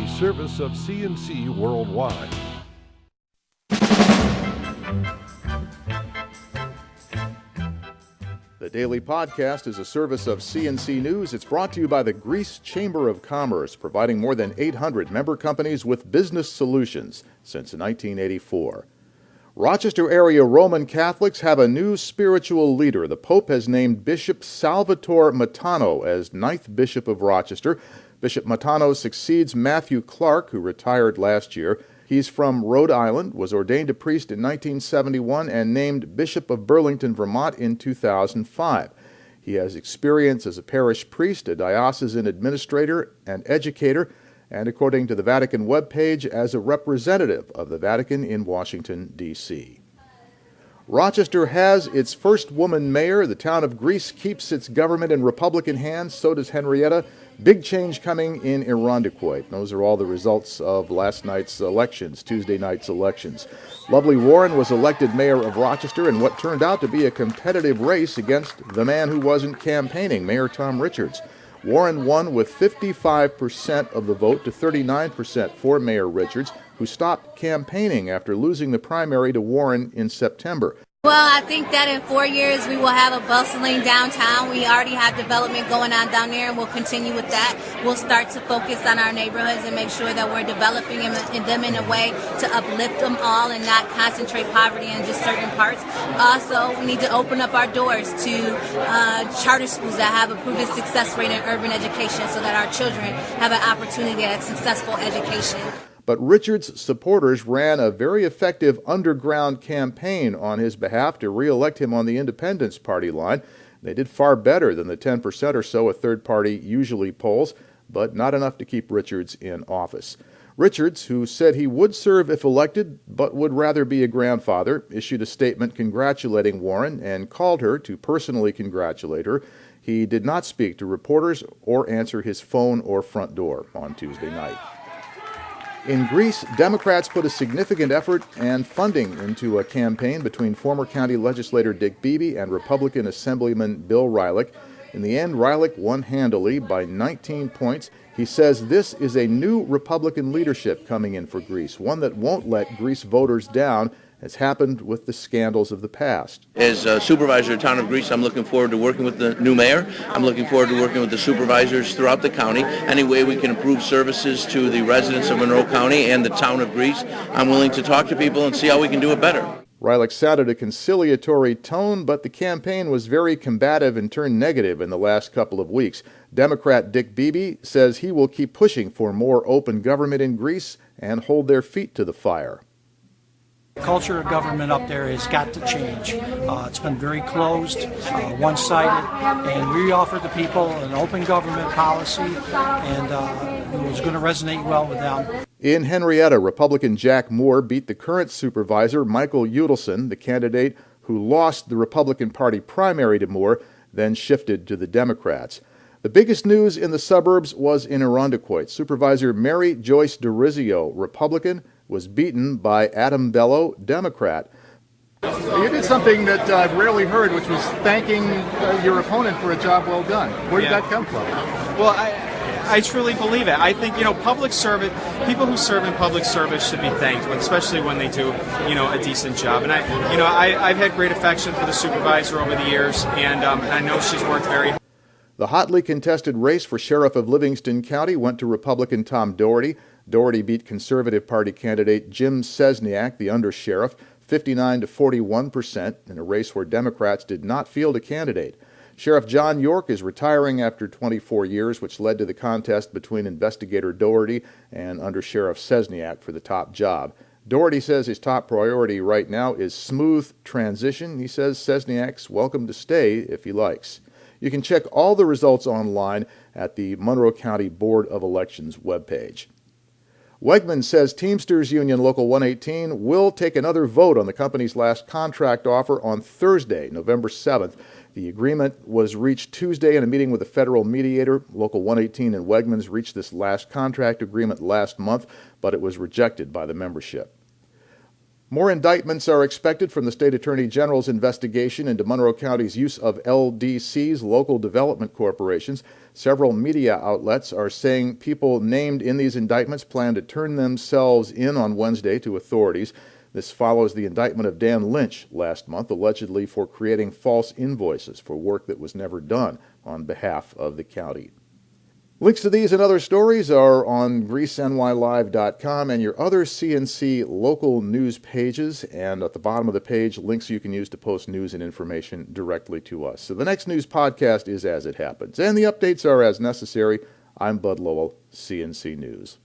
a service of CNC Worldwide. The Daily Podcast is a service of CNC News. It's brought to you by the Greece Chamber of Commerce, providing more than 800 member companies with business solutions since 1984. Rochester area Roman Catholics have a new spiritual leader. The Pope has named Bishop Salvatore Matano as 9th Bishop of Rochester. Bishop Matano succeeds Matthew Clark, who retired last year. He's from Rhode Island, was ordained a priest in 1971, and named Bishop of Burlington, Vermont in 2005. He has experience as a parish priest, a diocesan administrator, and educator, and according to the Vatican webpage, as a representative of the Vatican in Washington, D.C. Rochester has its first woman mayor. The town of Greece keeps its government in Republican hands. So does Henrietta. Big change coming in Irondequoit. Those are all the results of last night's elections, Tuesday night's elections. Lovely Warren was elected mayor of Rochester in what turned out to be a competitive race against the man who wasn't campaigning, Mayor Tom Richards. Warren won with 55% of the vote to 39% for Mayor Richards, who stopped campaigning after losing the primary to Warren in September. Well, I think that in 4 years we will have a bustling downtown. We already have development going on down there, and we'll continue with that. We'll start to focus on our neighborhoods and make sure that we're developing them in a way to uplift them all and not concentrate poverty in just certain parts. Also, we need to open up our doors to charter schools that have a proven success rate in urban education so that our children have an opportunity at successful education. But Richards' supporters ran a very effective underground campaign on his behalf to re-elect him on the Independence Party line. They did far better than the 10% or so a third party usually polls, but not enough to keep Richards in office. Richards, who said he would serve if elected, but would rather be a grandfather, issued a statement congratulating Warren and called her to personally congratulate her. He did not speak to reporters or answer his phone or front door on Tuesday night. In Greece, Democrats put a significant effort and funding into a campaign between former county legislator Dick Beebe and Republican Assemblyman Bill Rylick. In the end, Rylick won handily by 19 points. He says this is a new Republican leadership coming in for Greece, one that won't let Greece voters down, as happened with the scandals of the past. As a supervisor of the town of Greece, I'm looking forward to working with the new mayor. I'm looking forward to working with the supervisors throughout the county. Any way we can improve services to the residents of Monroe County and the town of Greece, I'm willing to talk to people and see how we can do it better. Rylick sounded a conciliatory tone, but the campaign was very combative and turned negative in the last couple of weeks. Democrat Dick Beebe says he will keep pushing for more open government in Greece and hold their feet to the fire. Culture of government up there has got to change. It's been very closed, one-sided, and we offered the people an open government policy, and it was going to resonate well with them. In Henrietta, Republican Jack Moore beat the current supervisor, Michael Udelson, the candidate who lost the Republican Party primary to Moore, then shifted to the Democrats. The biggest news in the suburbs was in Irondequoit. Supervisor Mary Joyce DeRizio, Republican, was beaten by Adam Bello, Democrat. You did something that I've rarely heard, which was thanking your opponent for a job well done. Where did that come from? Well, I truly believe it. I think, public servant, people who serve in public service should be thanked, especially when they do, a decent job. And I've had great affection for the supervisor over the years, and I know she's worked very hard. The hotly contested race for sheriff of Livingston County went to Republican Tom Doherty. Doherty beat Conservative Party candidate Jim Cesniak, the undersheriff, 59 to 41%, in a race where Democrats did not field a candidate. Sheriff John York is retiring after 24 years, which led to the contest between investigator Doherty and undersheriff Cesniak for the top job. Doherty says his top priority right now is smooth transition. He says Cesniak's welcome to stay if he likes. You can check all the results online at the Monroe County Board of Elections webpage. Wegmans says Teamsters Union Local 118 will take another vote on the company's last contract offer on Thursday, November 7th. The agreement was reached Tuesday in a meeting with a federal mediator. Local 118 and Wegmans reached this last contract agreement last month, but it was rejected by the membership. More indictments are expected from the State Attorney General's investigation into Monroe County's use of LDCs, local development corporations. Several media outlets are saying people named in these indictments plan to turn themselves in on Wednesday to authorities. This follows the indictment of Dan Lynch last month, allegedly for creating false invoices for work that was never done on behalf of the county. Links to these and other stories are on GreeceNYLive.com and your other CNC local news pages. And at the bottom of the page, links you can use to post news and information directly to us. So the next news podcast is As It Happens, and the updates are as necessary. I'm Bud Lowell, CNC News.